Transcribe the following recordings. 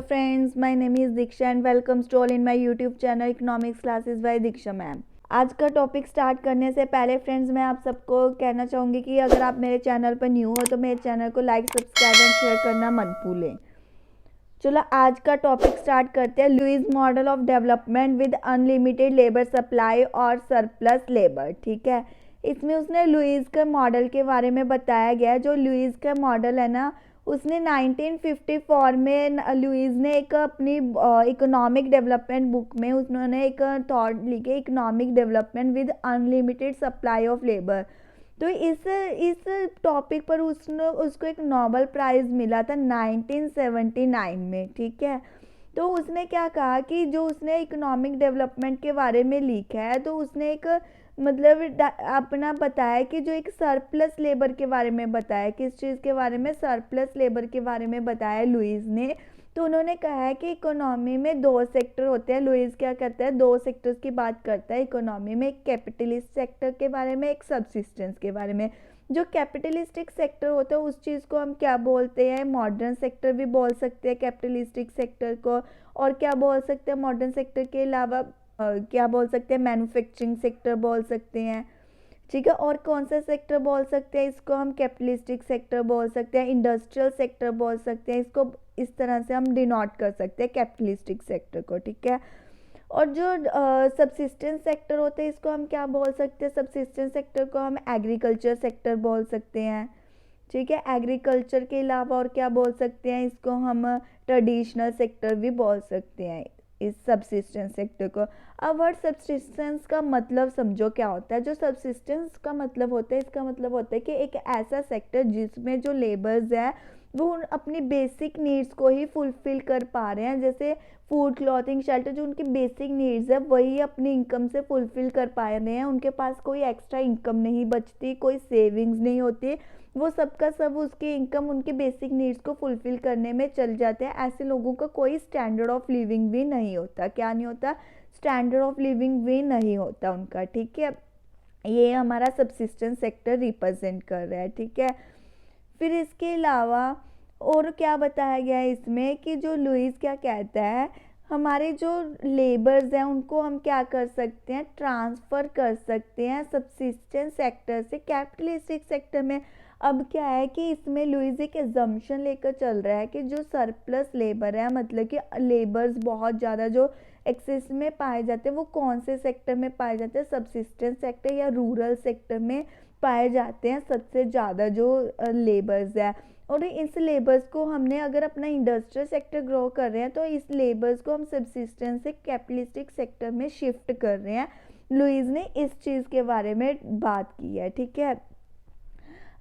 Hello friends, my name is Diksha and welcome to all in my YouTube channel Economics Classes by Diksha ma'am. आज का topic start करने से पहले friends मैं आप सबको कहना चाहूँगी कि अगर आप मेरे चैनल पर न्यू हो तो मेरे चैनल को लाइक सब्सक्राइब एंड शेयर करना मत भूलें। चलो आज का टॉपिक स्टार्ट करते हैं। Lewis model of development with unlimited labour supply और सरप्लस लेबर। ठीक है, इसमें उसने लुईस के मॉडल के बारे में बताया गया है। जो लुईस का मॉडल है ना, उसने 1954 में लुईस ने एक अपनी इकोनॉमिक डेवलपमेंट बुक में उन्होंने एक थॉट लिखे, economic development with unlimited supply of labour. तो इस टॉपिक पर उसको एक नोबेल प्राइज़ मिला था 1979 में। ठीक है, तो उसने क्या कहा कि जो उसने इकोनॉमिक डेवलपमेंट के बारे में लिखा है, तो उसने एक मतलब अपना बताया कि जो एक सरप्लस लेबर के बारे में बताया, किस चीज़ के बारे में, सरप्लस लेबर के बारे में बताया लुईस ने। तो उन्होंने कहा है कि इकोनॉमी में दो सेक्टर होते हैं। लुईस क्या करता है, दो सेक्टर्स की बात करता है इकोनॉमी में, एक कैपिटलिस्ट सेक्टर के बारे में, एक सब्सिस्टेंस के बारे में। जो कैपिटलिस्टिक सेक्टर होता है उस चीज़ को हम क्या बोलते हैं, मॉडर्न सेक्टर भी बोल सकते हैं कैपिटलिस्टिक सेक्टर को। और क्या बोल सकते हैं मॉडर्न सेक्टर के अलावा, क्या बोल सकते हैं, मैन्युफैक्चरिंग सेक्टर बोल सकते हैं। ठीक है, और कौन सा सेक्टर बोल सकते हैं, इसको हम कैपिटलिस्टिक सेक्टर बोल सकते हैं, इंडस्ट्रियल सेक्टर बोल सकते हैं। इसको इस तरह से हम डिनोट कर सकते हैं कैपिटलिस्टिक सेक्टर को। ठीक है, और जो सबसिस्टेंस सेक्टर होते हैं इसको हम क्या बोल सकते हैं, सबसिस्टेंस सेक्टर को हम एग्रीकल्चर सेक्टर बोल सकते हैं। ठीक है, एग्रीकल्चर के अलावा और क्या बोल सकते हैं, इसको हम ट्रेडिशनल सेक्टर भी बोल सकते हैं इस सबसिस्टेंस सेक्टर को। अब वर्ड सबसिस्टेंस का मतलब समझो क्या होता है। जो सबसिस्टेंस का मतलब होता है, इसका मतलब होता है कि एक ऐसा सेक्टर जिसमें जो लेबर्स है वो अपनी बेसिक नीड्स को ही फुलफिल कर पा रहे हैं, जैसे फूड, क्लॉथिंग, शेल्टर, जो उनकी बेसिक नीड्स है वही अपनी इनकम से फुलफिल कर पा रहे हैं। उनके पास कोई एक्स्ट्रा इनकम नहीं बचती, कोई सेविंग्स नहीं होती, वो सबका सब उसकी इनकम उनकी बेसिक नीड्स को फुलफिल करने में चल जाते हैं। ऐसे लोगों का कोई स्टैंडर्ड ऑफ लिविंग भी नहीं होता। क्या नहीं होता, स्टैंडर्ड ऑफ लिविंग भी नहीं होता उनका। ठीक है, ये हमारा सबसिस्टेंस सेक्टर रिप्रेजेंट कर रहा है। ठीक है, फिर इसके अलावा और क्या बताया गया है इसमें कि जो लुईस क्या कहता है, हमारे जो लेबर्स हैं उनको हम क्या कर सकते हैं, ट्रांसफ़र कर सकते हैं सबसिस्टेंस सेक्टर से कैपिटलिस्टिक सेक्टर में। अब क्या है कि इसमें लुईस एक एजम्पशन लेकर चल रहा है कि जो सरप्लस लेबर है, मतलब कि लेबर्स बहुत ज़्यादा जो एक्सेस में पाए जाते हैं वो कौन से सेक्टर में पाए जाते हैं, सबसिस्टेंस सेक्टर या रूरल सेक्टर में पाए जाते हैं सबसे ज़्यादा जो लेबर्स है। और इस लेबर्स को हमने अगर अपना इंडस्ट्रियल सेक्टर ग्रो कर रहे हैं तो इस लेबर्स को हम सबसिस्टेंस से कैपिटलिस्टिक सेक्टर में शिफ्ट कर रहे हैं। लुईस ने इस चीज़ के बारे में बात की है। ठीक है,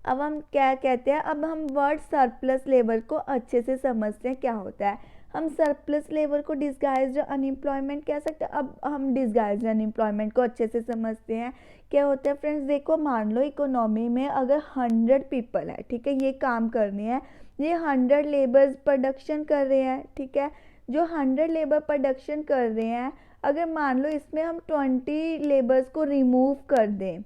अब हम क्या कहते हैं, अब हम वर्ड सरप्लस लेबर को अच्छे से समझते हैं क्या होता है। हम सरप्लस लेबर को डिस्गाइज्ड अनएम्प्लॉयमेंट कह सकते हैं। अब हम डिस्गाइज्ड अनएम्प्लॉयमेंट को अच्छे से समझते हैं क्या होता है। फ्रेंड्स देखो, मान लो इकोनॉमी में अगर 100 पीपल है, ठीक है, ये काम करनी है, ये 100 लेबर्स प्रोडक्शन कर रहे हैं। ठीक है, जो 100 लेबर प्रोडक्शन कर रहे हैं, अगर मान लो इसमें हम 20 लेबर्स को रिमूव कर दें,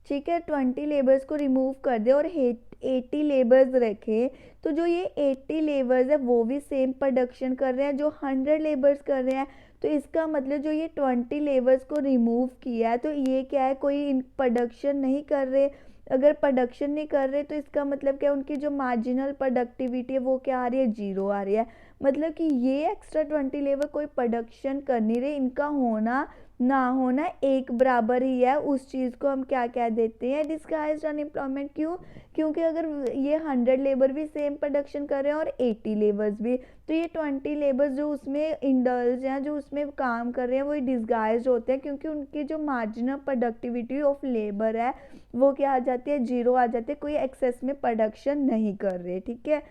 ठीक है, 20 लेबर्स को रिमूव कर दे और 80 लेबर्स रखे, तो जो ये 80 लेबर्स है वो भी सेम प्रोडक्शन कर रहे हैं जो 100 लेबर्स कर रहे हैं। तो इसका मतलब जो ये 20 लेबर्स को रिमूव किया है तो ये क्या है, कोई प्रोडक्शन नहीं कर रहे। अगर प्रोडक्शन नहीं कर रहे तो इसका मतलब क्या, उनकी जो मार्जिनल प्रोडक्टिविटी है वो क्या आ रही है, जीरो आ रही है। मतलब कि ये एक्स्ट्रा 20 लेबर कोई प्रोडक्शन कर नहीं रहे, इनका होना ना होना एक बराबर ही है। उस चीज़ को हम क्या कह देते हैं, डिस्गाइज्ड अनएम्प्लॉयमेंट। क्यों, क्योंकि अगर ये 100 लेबर भी सेम प्रोडक्शन कर रहे हैं और 80 लेबर्स भी, तो ये 20 लेबर्स जो उसमें इंडल्ज हैं, जो उसमें काम कर रहे हैं, वो डिस्गाइज्ड होते हैं क्योंकि उनकी जो मार्जिनल प्रोडक्टिविटी ऑफ लेबर है वो क्या आ जाती है, जीरो आ जाती है, कोई एक्सेस में प्रोडक्शन नहीं कर रहे। ठीक है,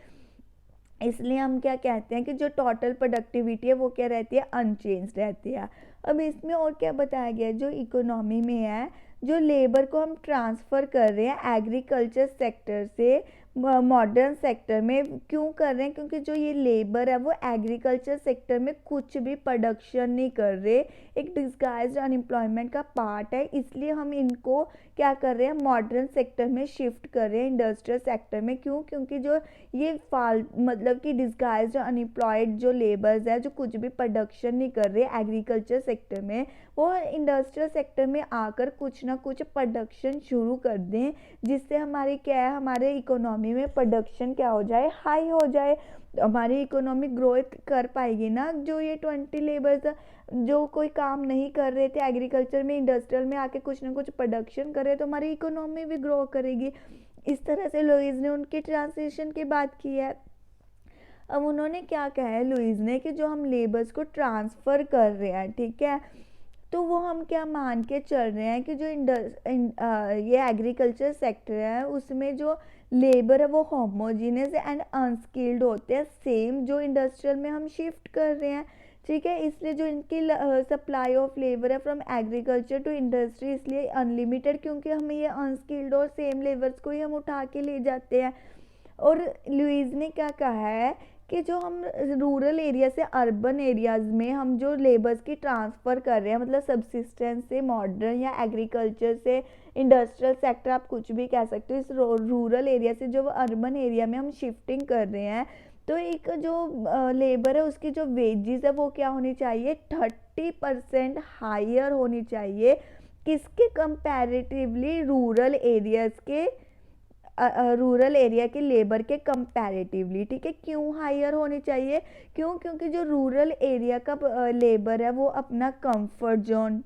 इसलिए हम क्या कहते हैं कि जो टोटल प्रोडक्टिविटी है वो क्या रहती है, अनचेंज रहती है। अब इसमें और क्या बताया गया है, जो इकोनॉमी में है, जो लेबर को हम ट्रांसफ़र कर रहे हैं एग्रीकल्चर सेक्टर से मॉडर्न सेक्टर में क्यों कर रहे हैं, क्योंकि जो ये लेबर है वो एग्रीकल्चर सेक्टर में कुछ भी प्रोडक्शन नहीं कर रहे, एक डिस्गाइज्ड अनएम्प्लॉयमेंट का पार्ट है, इसलिए हम इनको क्या कर रहे हैं, मॉडर्न सेक्टर में शिफ्ट कर रहे हैं, इंडस्ट्रियल सेक्टर में। क्यों? क्योंकि जो ये मतलब कि डिस्गाइज्ड अनएम्प्लॉयड जो लेबर्स है जो कुछ भी प्रोडक्शन नहीं कर रहे एग्रीकल्चर सेक्टर में, वो इंडस्ट्रियल सेक्टर में आकर कुछ ना कुछ प्रोडक्शन शुरू कर दें, जिससे हमारी क्या है, हमारे इकोनॉमी में प्रोडक्शन क्या हो जाए, हाई हो जाए, हमारी इकोनॉमी ग्रोथ कर पाएगी ना। जो ये 20 लेबर्स जो कोई काम नहीं कर रहे थे एग्रीकल्चर में, इंडस्ट्रियल में आके कुछ ना कुछ प्रोडक्शन कर रहे, तो हमारी इकोनॉमी भी ग्रो करेगी। इस तरह से लुईस ने उनकी ट्रांसलेशन की बात की है। अब उन्होंने क्या कहा है लुईस ने कि जो हम लेबर्स को ट्रांसफ़र कर रहे हैं, ठीक है, तो वो हम क्या मान के चल रहे हैं कि जो ये एग्रीकल्चर सेक्टर है उसमें जो लेबर है वो होमोजीनियस एंड अनस्किल्ड होते हैं, सेम जो इंडस्ट्रियल में हम शिफ्ट कर रहे हैं, ठीक है। इसलिए जो इनकी सप्लाई ऑफ लेबर है फ्रॉम एग्रीकल्चर टू इंडस्ट्री इसलिए अनलिमिटेड, क्योंकि हमें ये अनस्किल्ड और सेम लेबर्स को ही हम उठा के ले जाते हैं। और लुईस ने क्या कहा है कि जो हम रूरल एरिया से अर्बन एरियाज़ में हम जो लेबर्स की ट्रांसफ़र कर रहे हैं, मतलब सबसिस्टेंस से मॉडर्न या एग्रीकल्चर से इंडस्ट्रियल सेक्टर, आप कुछ भी कह सकते हो, इस रूरल एरिया से जो अर्बन एरिया में हम शिफ्टिंग कर रहे हैं, तो एक जो लेबर है उसकी जो वेजेस है वो क्या होनी चाहिए, 30% हायर होनी चाहिए, किसके कंपैरेटिवली, रूरल एरिया के लेबर के कंपैरेटिवली, ठीक है। क्यों हायर होनी चाहिए? क्यों? क्योंकि जो रूरल एरिया का लेबर है वो अपना कंफर्ट जोन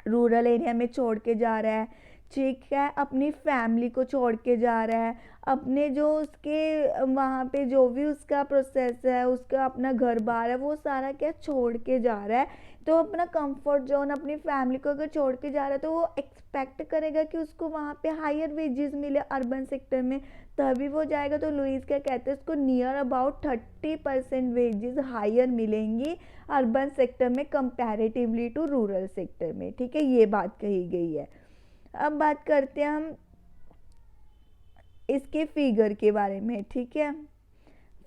रूरल एरिया में छोड़ के जा रहा है, ठीक है, अपनी फैमिली को छोड़ के जा रहा है, अपने जो उसके वहाँ पे जो भी उसका प्रोसेस है, उसका अपना घर बार है, वो सारा क्या छोड़ के जा रहा है। तो अपना कंफर्ट जोन, अपनी फैमिली को अगर छोड़ के जा रहा है तो वो एक्सपेक्ट करेगा कि उसको वहाँ पे हायर वेजेस मिले अर्बन सेक्टर में, तभी वो जाएगा। तो लुईस क्या कहते हैं, उसको नियर अबाउट 30% वेजेस हायर मिलेंगी अर्बन सेक्टर में कंपैरेटिवली टू रूरल सेक्टर में, ठीक है, ये बात कही गई है। अब बात करते हैं हम इसके फिगर के बारे में, ठीक है।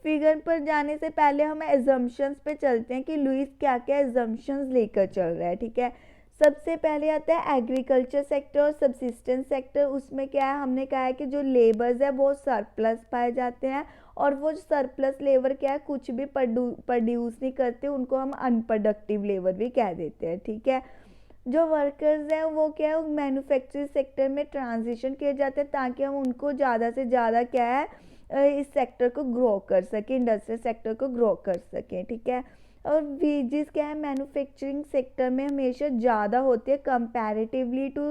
फिगर पर जाने से पहले हम एजम्पशंस पे चलते हैं कि लुईस क्या क्या एजम्पशंस लेकर चल रहा है, ठीक है। सबसे पहले आता है एग्रीकल्चर सेक्टर और सबसिस्टेंस सेक्टर। उसमें क्या है, हमने कहा है कि जो लेबर्स है वो सरप्लस पाए जाते हैं, और वो सरप्लस लेबर क्या है, कुछ भी प्रोड्यूस नहीं करते, उनको हम अनप्रोडक्टिव लेबर भी कह देते हैं, ठीक है। जो वर्कर्स हैं वो क्या है, मैन्युफैक्चरिंग सेक्टर में ट्रांजिशन किए जाते हैं, ताकि हम उनको ज़्यादा से ज़्यादा क्या है, इस सेक्टर को ग्रो कर सकें, इंडस्ट्रियल सेक्टर को ग्रो कर सकें, ठीक है। और वेजेस क्या है, मैन्युफैक्चरिंग सेक्टर में हमेशा ज़्यादा होती है कंपैरेटिवली टू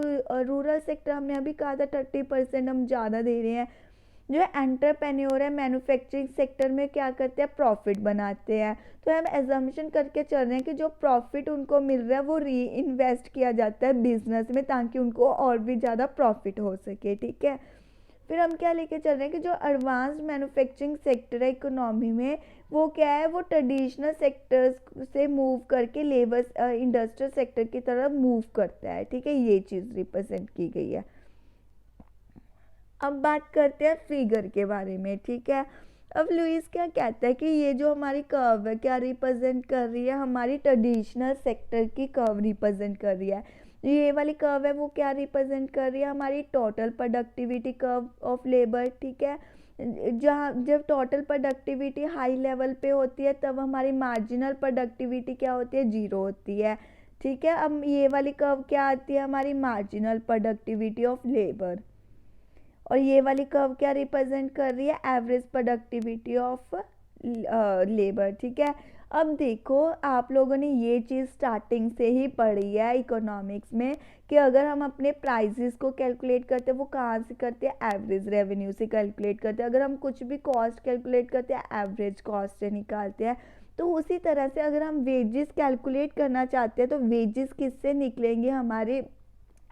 रूरल सेक्टर। हमने अभी कहा था 30% हम ज़्यादा दे रहे हैं। जो एंटरप्रेन्योर है मैन्युफैक्चरिंग सेक्टर में क्या करते हैं, प्रॉफिट बनाते हैं। तो हम एजम्पशन करके चल रहे हैं कि जो प्रॉफिट उनको मिल रहा है वो री इन्वेस्ट किया जाता है बिजनेस में, ताकि उनको और भी ज़्यादा प्रॉफिट हो सके, ठीक है। फिर हम क्या लेके चल रहे हैं कि जो एडवांस्ड मैन्युफैक्चरिंग सेक्टर है इकोनॉमी में, वो क्या है, वो ट्रेडिशनल सेक्टर्स से मूव करके लेबर इंडस्ट्रियल सेक्टर की तरफ मूव करता है, ठीक है, ये चीज़ रिप्रेजेंट की गई है। अब बात करते हैं फिगर के बारे में, ठीक है। अब लुईस क्या कहता है कि ये जो हमारी कर्व है क्या रिप्रेजेंट कर रही है, हमारी ट्रेडिशनल सेक्टर की कर्व रिप्रेजेंट कर रही है। ये वाली कर्व है वो क्या रिप्रेजेंट कर रही है, हमारी total productivity curve of labour, ठीक है। जहाँ जब टोटल प्रोडक्टिविटी हाई लेवल पे होती है तब हमारी मार्जिनल प्रोडक्टिविटी क्या होती है, जीरो होती है, ठीक है। अब ये वाली कर्व क्या आती है, हमारी मार्जिनल प्रोडक्टिविटी ऑफ लेबर। और ये वाली कर्व क्या रिप्रेजेंट कर रही है, एवरेज प्रोडक्टिविटी ऑफ लेबर, ठीक है। अब देखो आप लोगों ने ये चीज़ स्टार्टिंग से ही पढ़ी है इकोनॉमिक्स में कि अगर हम अपने प्राइसेस को कैलकुलेट करते हैं वो कहाँ से करते हैं, एवरेज रेवेन्यू से कैलकुलेट करते हैं। अगर हम कुछ भी कॉस्ट कैलकुलेट करते हैं एवरेज कॉस्ट से निकालते हैं। तो उसी तरह से अगर हम वेजेस कैलकुलेट करना चाहते हैं तो वेजेस किससे निकलेंगे, हमारे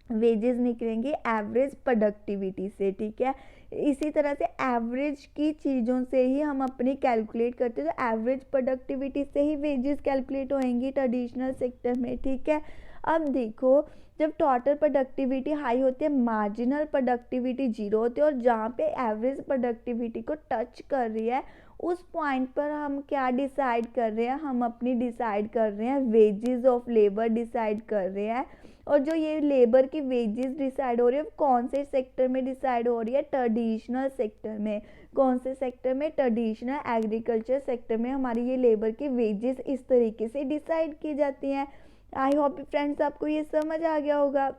वेजेस निकलेंगे एवरेज प्रोडक्टिविटी से, ठीक है। इसी तरह से एवरेज की चीज़ों से ही हम अपनी कैलकुलेट करते हैं, तो एवरेज प्रोडक्टिविटी से ही वेजेस कैलकुलेट होंगी ट्रेडिशनल सेक्टर में, ठीक है। अब देखो, जब टोटल प्रोडक्टिविटी हाई होती है, मार्जिनल प्रोडक्टिविटी जीरो होती है, और जहाँ पे एवरेज प्रोडक्टिविटी को टच कर रही है उस पॉइंट पर हम क्या डिसाइड कर रहे हैं, हम अपनी डिसाइड कर रहे हैं वेजेस ऑफ लेबर डिसाइड कर रहे हैं। और जो ये लेबर की वेजेस डिसाइड हो रही है कौन से सेक्टर में डिसाइड हो रही है, ट्रेडिशनल सेक्टर में। कौन से सेक्टर में, ट्रेडिशनल एग्रीकल्चर सेक्टर में हमारी ये लेबर की वेजेस इस तरीके से डिसाइड की जाती हैं। आई होप फ्रेंड्स आपको ये समझ आ गया होगा।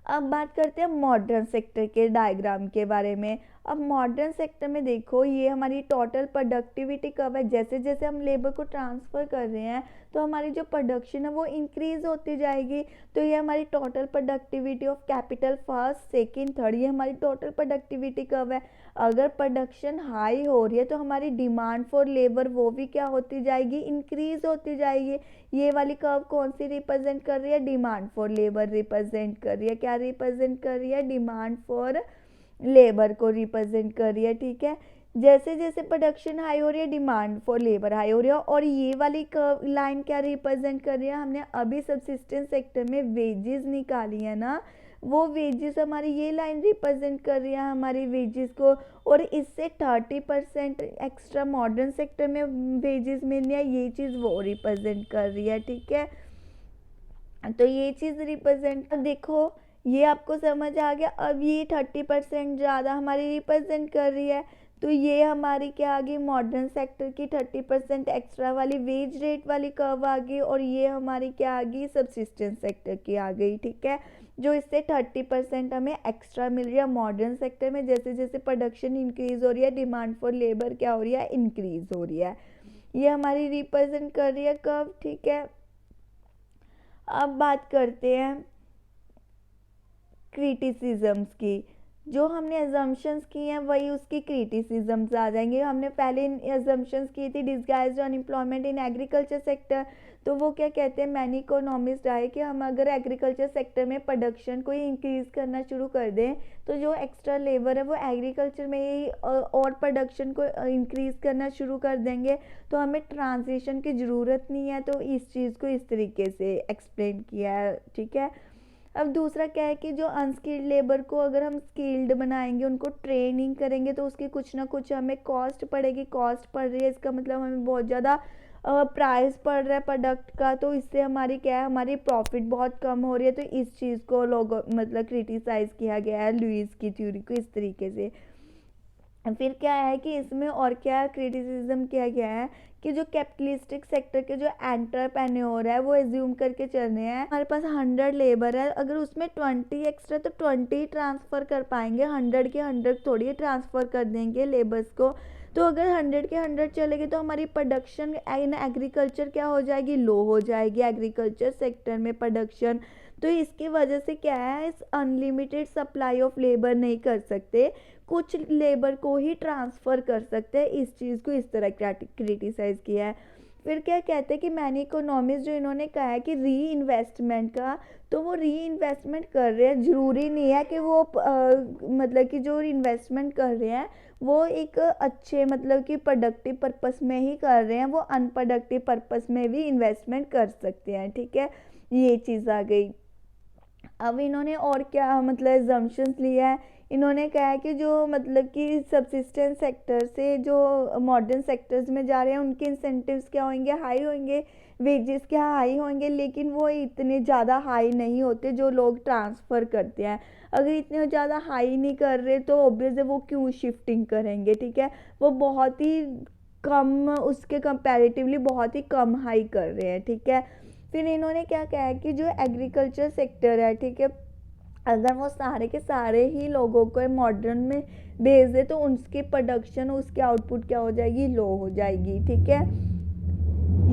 अब बात करते हैं मॉडर्न सेक्टर के डायग्राम के बारे में। अब मॉडर्न सेक्टर में देखो, ये हमारी टोटल प्रोडक्टिविटी कब है, जैसे जैसे हम लेबर को ट्रांसफ़र कर रहे हैं तो हमारी जो प्रोडक्शन है वो इंक्रीज़ होती जाएगी। तो ये हमारी total productivity of capital first second third, ये हमारी टोटल प्रोडक्टिविटी कब है। अगर प्रोडक्शन हाई हो रही है तो हमारी डिमांड फॉर लेबर वो भी क्या होती जाएगी, इंक्रीज़ होती जाएगी। ये वाली कर्व कौन सी रिप्रेजेंट कर रही है, डिमांड फॉर लेबर रिप्रेजेंट कर रही है। क्या रिप्रेजेंट कर रही है, डिमांड फॉर लेबर को रिप्रेजेंट कर रही है। ठीक है, जैसे जैसे प्रोडक्शन हाई हो रही है डिमांड फॉर लेबर हाई हो रही है। और ये वाली कर्व लाइन क्या रिप्रेजेंट कर रही है, हमने अभी सबसिस्टेंस सेक्टर में वेजेस निकाली है ना, वो वेजेस हमारी ये लाइन रिप्रेजेंट कर रही है हमारी वेजेस को। और इससे 30% एक्स्ट्रा मॉडर्न सेक्टर में वेजेस मिलनी है, ये चीज़ वो रिप्रेजेंट कर रही है। ठीक है, तो ये चीज़ रिप्रेजेंट, देखो ये आपको समझ आ गया। अब ये 30% ज़्यादा हमारी रिप्रेजेंट कर रही है, तो ये हमारी क्या आ गई, मॉडर्न सेक्टर की 30% एक्स्ट्रा वाली वेज रेट वाली कर्व आ गई। और ये हमारी क्या आ गई, सबसिस्टेंस सेक्टर की आ गई। ठीक है, जो इससे 30% हमें एक्स्ट्रा मिल रही है मॉडर्न सेक्टर में। जैसे जैसे प्रोडक्शन इंक्रीज़ हो रही है, डिमांड फॉर लेबर क्या हो रही है, इंक्रीज़ हो रही है। ये हमारी रिप्रेजेंट कर रही है कर्व। ठीक है, अब बात करते हैं क्रिटिसिजम्स की। जो हमने अजम्पशंस की हैं वही उसकी क्रिटिसिजम्स आ जाएंगे। हमने पहले अजम्पशंस की थी disguised unemployment in agriculture sector, तो वो क्या कहते हैं, मैनी इकोनॉमिस्ट आए कि हम अगर एग्रीकल्चर सेक्टर में प्रोडक्शन को ही इंक्रीज़ करना शुरू कर दें तो जो एक्स्ट्रा लेबर है वो एग्रीकल्चर में ही और प्रोडक्शन को इंक्रीज़ करना शुरू कर देंगे, तो हमें ट्रांजिशन की ज़रूरत नहीं है। तो इस चीज़ को इस तरीके से एक्सप्लेन किया है। ठीक है, अब दूसरा क्या है कि जो अनस्किल्ड लेबर को अगर हम स्किल्ड बनाएंगे, उनको ट्रेनिंग करेंगे, तो उसकी कुछ ना कुछ हमें कॉस्ट पड़ेगी। कॉस्ट पड़ रही है इसका मतलब हमें बहुत ज़्यादा प्राइस पड़ रहा है प्रोडक्ट का, तो इससे हमारी क्या है, हमारी प्रॉफिट बहुत कम हो रही है। तो इस चीज़ को लोग मतलब क्रिटिसाइज़ किया गया है लुईस की थ्योरी को इस तरीके से। फिर क्या है कि इसमें और क्या क्रिटिसिज्म किया गया है कि जो कैपिटलिस्टिक सेक्टर के जो एंटरप्रेन्योर है वो एज्यूम करके चल रहे हैं, हमारे पास 100 लेबर है, अगर उसमें 20 एक्स्ट्रा तो 20 ट्रांसफ़र कर पाएंगे, 100 के 100 थोड़ी ट्रांसफ़र कर देंगे लेबर्स को। तो अगर 100 के 100 चलेगी तो हमारी प्रोडक्शन इन एग्रीकल्चर क्या हो जाएगी, लो हो जाएगी एग्रीकल्चर सेक्टर में प्रोडक्शन। तो इसकी वजह से क्या है, इस अनलिमिटेड सप्लाई ऑफ लेबर नहीं कर सकते, कुछ लेबर को ही ट्रांसफ़र कर सकते हैं। इस चीज़ को इस तरह क्रिटिसाइज़ किया है। फिर क्या कहते हैं कि मैनी इकोनॉमिस्ट जो इन्होंने कहा है कि री इन्वेस्टमेंट का, तो वो री इन्वेस्टमेंट कर रहे हैं, ज़रूरी नहीं है कि वो मतलब कि जो इन्वेस्टमेंट कर रहे हैं वो एक अच्छे मतलब कि प्रोडक्टिव पर्पस में ही कर रहे हैं, वो अनप्रोडक्टिव पर्पस में भी इन्वेस्टमेंट कर सकते हैं। ठीक है, ये चीज़ आ गई। अब इन्होंने और क्या मतलब एजम्पशंस लिया है, इन्होंने कहा है कि जो मतलब कि सबसिस्टेंस सेक्टर से जो मॉडर्न सेक्टर्स में जा रहे हैं उनके इंसेंटिव्स क्या होंगे, हाई होंगे, वेजेस क्या हाई होंगे, लेकिन वो इतने ज़्यादा हाई नहीं होते जो लोग ट्रांसफ़र करते हैं। अगर इतने ज़्यादा हाई नहीं कर रहे तो ऑब्वियस है वो क्यों शिफ्टिंग करेंगे। ठीक है, वो बहुत ही कम, उसके कंपैरेटिवली बहुत ही कम हाई कर रहे हैं। ठीक है, फिर इन्होंने क्या कहा है कि जो एग्रीकल्चर सेक्टर है, ठीक है, अगर वो सारे के सारे ही लोगों को मॉडर्न में भेज दे तो उसकी प्रोडक्शन, उसकी आउटपुट क्या हो जाएगी, लो हो जाएगी। ठीक है,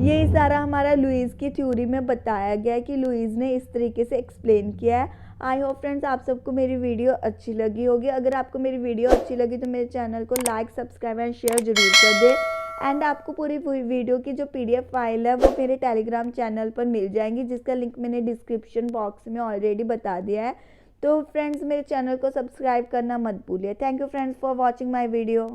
ये सारा हमारा लुईस की थ्योरी में बताया गया है कि लुईस ने इस तरीके से एक्सप्लेन किया है। आई होप फ्रेंड्स आप सबको मेरी वीडियो अच्छी लगी होगी। अगर आपको मेरी वीडियो अच्छी लगी तो मेरे चैनल को लाइक, सब्सक्राइब एंड शेयर जरूर कर दें। एंड आपको पूरी वीडियो की जो PDF फाइल है वो मेरे टेलीग्राम चैनल पर मिल जाएंगी, जिसका लिंक मैंने डिस्क्रिप्शन बॉक्स में ऑलरेडी बता दिया है। तो फ्रेंड्स मेरे चैनल को सब्सक्राइब करना मत भूलिए। Thank you friends for watching my video.